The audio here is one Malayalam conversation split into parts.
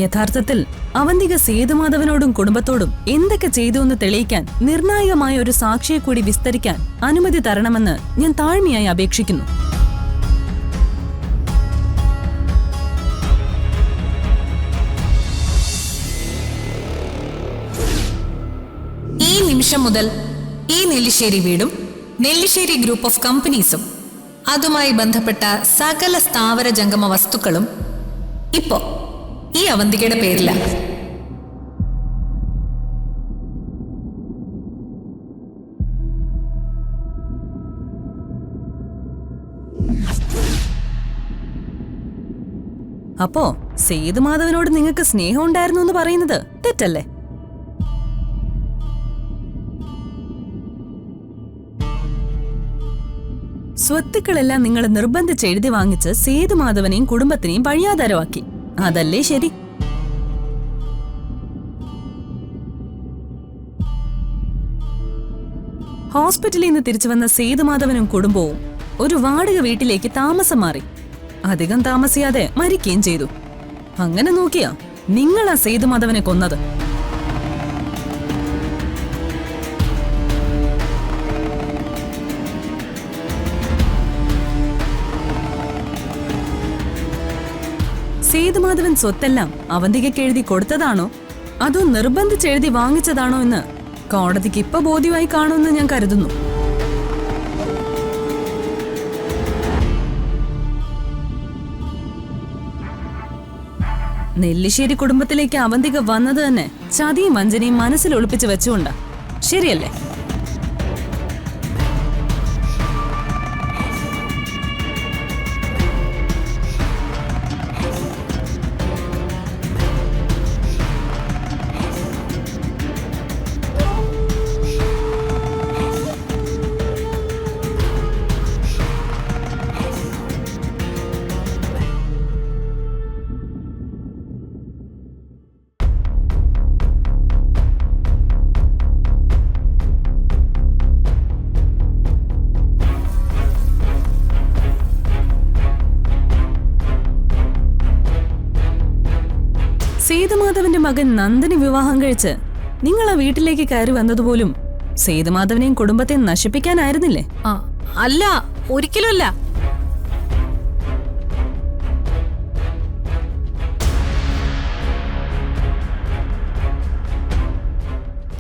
യഥാർത്ഥത്തിൽ അവന്തിക സേതുമാധവനോടും കുടുംബത്തോടും എന്തൊക്കെ ചെയ്തു എന്ന് തെളിയിക്കാൻ നിർണായകമായ ഒരു സാക്ഷിയെ കൂടി വിസ്തരിക്കാൻ അനുമതി തരണമെന്ന് ഞാൻ താഴ്മയായി അപേക്ഷിക്കുന്നു. ഈ നിമിഷം മുതൽ ഈ നെല്ലിശ്ശേരി വീടും നെല്ലിശ്ശേരി ഗ്രൂപ്പ് ഓഫ് കമ്പനീസും അതുമായി ബന്ധപ്പെട്ട സകല സ്ഥാവര ജംഗമ വസ്തുക്കളും ഇപ്പോ ഈ അവന്തികയുടെ പേരിലാണ്. അപ്പോ സേതുമാധവനോട് നിങ്ങൾക്ക് സ്നേഹം ഉണ്ടായിരുന്നു എന്ന് പറയുന്നത് തെറ്റല്ലേ? സ്വത്തുക്കളെല്ലാം നിങ്ങൾ നിർബന്ധിച്ച് എഴുതി വാങ്ങിച്ച് സേതുമാധവനെയും കുടുംബത്തിനെയും വഴിയാധാരമാക്കി. അതല്ലേ ശരി? ഹോസ്പിറ്റലിൽ നിന്ന് തിരിച്ചു വന്ന സേതുമാധവനും കുടുംബവും ഒരു വാടക വീട്ടിലേക്ക് താമസം മാറി. അധികം താമസിയാതെ മരിക്കുകയും ചെയ്തു. അങ്ങനെ നോക്കിയാ നിങ്ങളാ സേതുമാധവനെ കൊന്നത്. സേതുമാധവൻ സ്വത്തെല്ലാം അവന്തികയ്ക്ക് എഴുതി കൊടുത്തതാണോ അതോ നിർബന്ധിച്ചെഴുതി വാങ്ങിച്ചതാണോ എന്ന് കോടതിക്ക് ഇപ്പൊ ബോധ്യമായി കാണുമെന്ന് ഞാൻ കരുതുന്നു. നെല്ലിശ്ശേരി കുടുംബത്തിലേക്ക് അവന്തിക വന്നത് തന്നെ ചതിയും വഞ്ചനയും മനസ്സിൽ ഒളിപ്പിച്ച് വെച്ചുകൊണ്ടാ. ശരിയല്ലേ? സേതുമാധവന്റെ മകൻ നന്ദനെ വിവാഹം കഴിച്ച് നിങ്ങൾ ആ വീട്ടിലേക്ക് കയറി വന്നതുപോലും സേതുമാധവനെയും കുടുംബത്തെയും നശിപ്പിക്കാനായിരുന്നില്ലേ? അല്ല, ഒരിക്കലുമല്ല.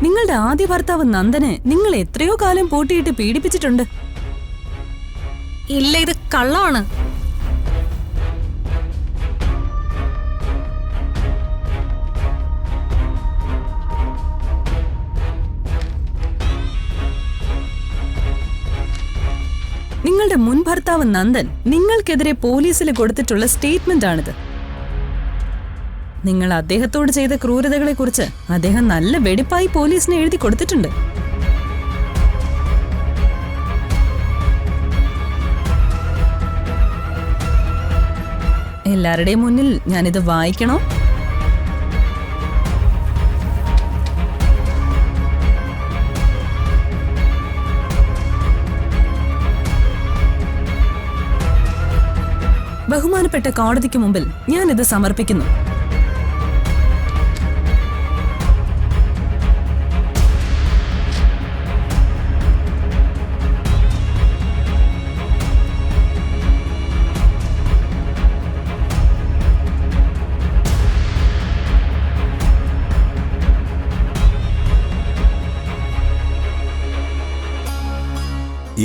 നിങ്ങളുടെ ആദ്യ ഭർത്താവ് നന്ദനെ നിങ്ങൾ എത്രയോ കാലം പൂട്ടിയിട്ട് പീഡിപ്പിച്ചിട്ടുണ്ട്. ഇല്ല, ഇത് കള്ളമാണ്. നിങ്ങളുടെ മുൻ ഭർത്താവ് നന്ദൻ നിങ്ങൾക്കെതിരെ പോലീസിൽ കൊടുത്തിട്ടുള്ള സ്റ്റേറ്റ്മെന്റ് ആണിത്. നിങ്ങൾ അദ്ദേഹത്തോട് ചെയ്ത ക്രൂരതകളെ കുറിച്ച് അദ്ദേഹം നല്ല വെടിപ്പായി പോലീസിന് എഴുതി കൊടുത്തിട്ടുണ്ട്. എല്ലാവരുടെയും മുന്നിൽ ഞാനിത് വായിക്കണോ? ബഹുമാനപ്പെട്ട കോടതിക്ക് മുമ്പിൽ ഞാനിത് സമർപ്പിക്കുന്നു.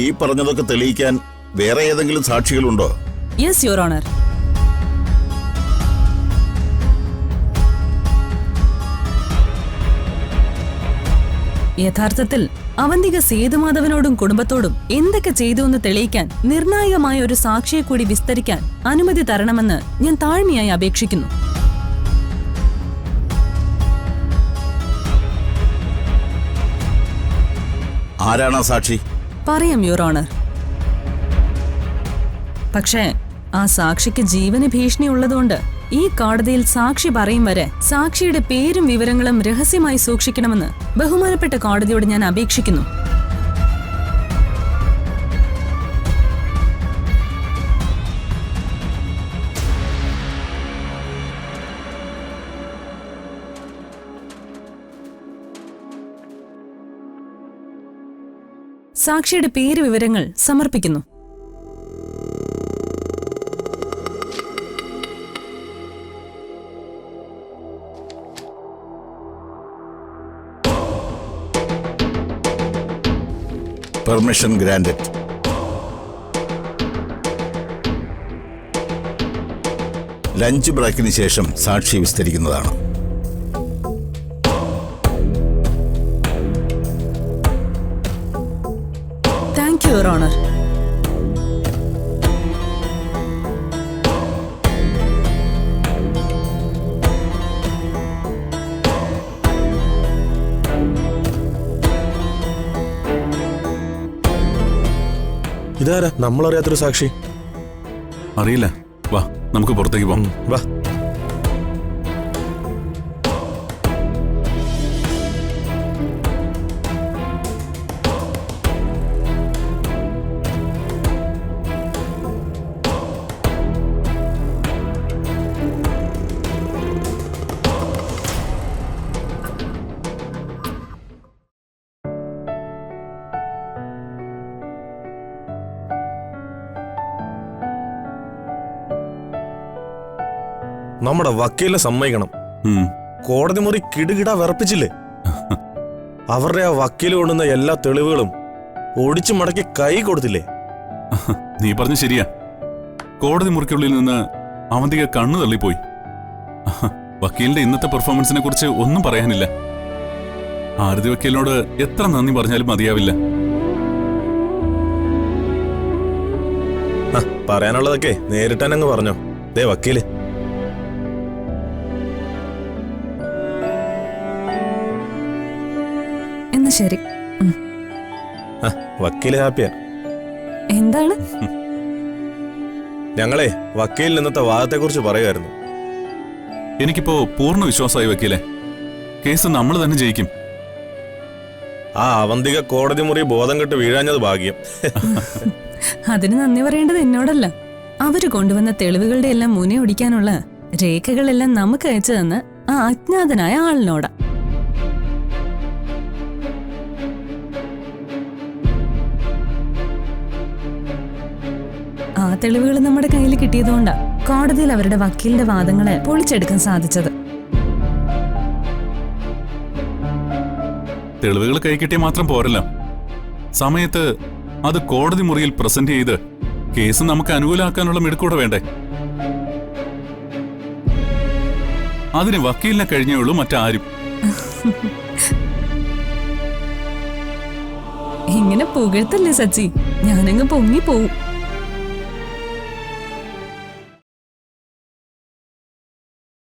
ഈ പറഞ്ഞതൊക്കെ തെളിയിക്കാൻ വേറെ ഏതെങ്കിലും സാക്ഷികളുണ്ടോ? Yes your honour. യഥാർത്ഥത്തിൽ അവന്തിക സേതുമാധവനോടും കുടുംബത്തോടും എന്തൊക്കെ ചെയ്തു എന്ന് തെളിയിക്കാൻ നിർണായകമായ ഒരു സാക്ഷിയെ കൂടി വിസ്തരിക്കാൻ അനുമതി തരണമെന്ന് ഞാൻ താഴ്മയായി അപേക്ഷിക്കുന്നു. ആരാണ് സാക്ഷി? പറയാം യുവർ ഓണർ. പക്ഷേ ആ സാക്ഷിക്ക് ജീവന് ഭീഷണി ഉള്ളതുകൊണ്ട് ഈ കോടതിയിൽ സാക്ഷി പറയും വരെ സാക്ഷിയുടെ പേരും വിവരങ്ങളും രഹസ്യമായി സൂക്ഷിക്കണമെന്ന് ബഹുമാനപ്പെട്ട കോടതിയോട് ഞാൻ അപേക്ഷിക്കുന്നു. സാക്ഷിയുടെ പേര് വിവരങ്ങൾ സമർപ്പിക്കുന്നു. Permission granted. ലഞ്ച് ബ്രേക്കിന് ശേഷം സാക്ഷി വിസ്തരിക്കുന്നതാണ്. Thank you, your honour. ഇതാരാ നമ്മളറിയാത്തൊരു സാക്ഷി? അറിയില്ല. വാ, നമുക്ക് പുറത്തേക്ക് പോകാം. വാ. നമ്മുടെ വക്കീലിനെ സമ്മതിക്കണം. കോടതി മുറി കിടുകിടാ വിറപ്പിച്ചില്ലേ? അവരുടെ ആ വക്കീല് കൊണ്ടുവന്ന എല്ലാ തെളിവുകളും ഒടിച്ചു മടക്കി കൈ കൊടുത്തില്ലേ? നീ പറഞ്ഞ ശരിയാ. കോടതി മുറിക്കുള്ളിൽ നിന്ന് അവന്തിക കണ്ണു തള്ളിപ്പോയി. വക്കീലിന്റെ ഇന്നത്തെ പെർഫോമൻസിനെ കുറിച്ച് ഒന്നും പറയാനില്ല. ആരതി വക്കീലിനോട് എത്ര നന്ദി പറഞ്ഞാലും മതിയാവില്ല. പറയാനുള്ളതൊക്കെ നേരിട്ടാനങ്ങ് പറഞ്ഞോ. ദേ വക്കീല്. എന്നാ ശരി. വക്കീല് ഹാപ്പിയാ. എന്താണ്? ഞങ്ങളെ വക്കീലിന് ഇന്നത്തെ വാദത്തെ കുറിച്ച് പറയുമായിരുന്നു. എനിക്കിപ്പോ പൂർണ്ണ വിശ്വാസമായി വക്കീലെ. കേസ് നമ്മൾ തന്നെ ജയിക്കും. ആ അവന്തിക കോടതി മുറി ബോധം കെട്ട് വീഴാഞ്ഞത് ഭാഗ്യം. അതിന് നന്ദി പറയേണ്ടത് എന്നോടല്ല. അവര് കൊണ്ടുവന്ന തെളിവുകളുടെ എല്ലാം മുനെ ഒടിക്കാനുള്ള രേഖകളെല്ലാം നമുക്ക് അയച്ചു തന്ന ആ അജ്ഞാതനായ ആളിനോടാ. ആ തെളിവുകൾ നമ്മുടെ കയ്യിൽ കിട്ടിയതുകൊണ്ടാ കോടതിയിൽ അവരുടെ വക്കീലിന്റെ വാദങ്ങളെ പൊളിച്ചെടുക്കാൻ സാധിച്ചത്. തെളിവുകൾ കൈ കിട്ടിയ മാത്രം പോരല്ല, സമയത്ത് അത് കോടതി മുറിയിൽ പ്രസന്റ് ചെയ്ത് കേസ് നമുക്ക് അനുകൂലമാക്കാനുള്ള മിടുക്കൂടെ വേണ്ടേ? അതിന് വക്കീലിനെ കഴിഞ്ഞേ ഉള്ളൂ മറ്റാരും. ഇങ്ങനെ പുകഴ്ത്തല്ലേ സച്ചി, ഞാനങ്ങ് പൊങ്ങിപ്പോവും.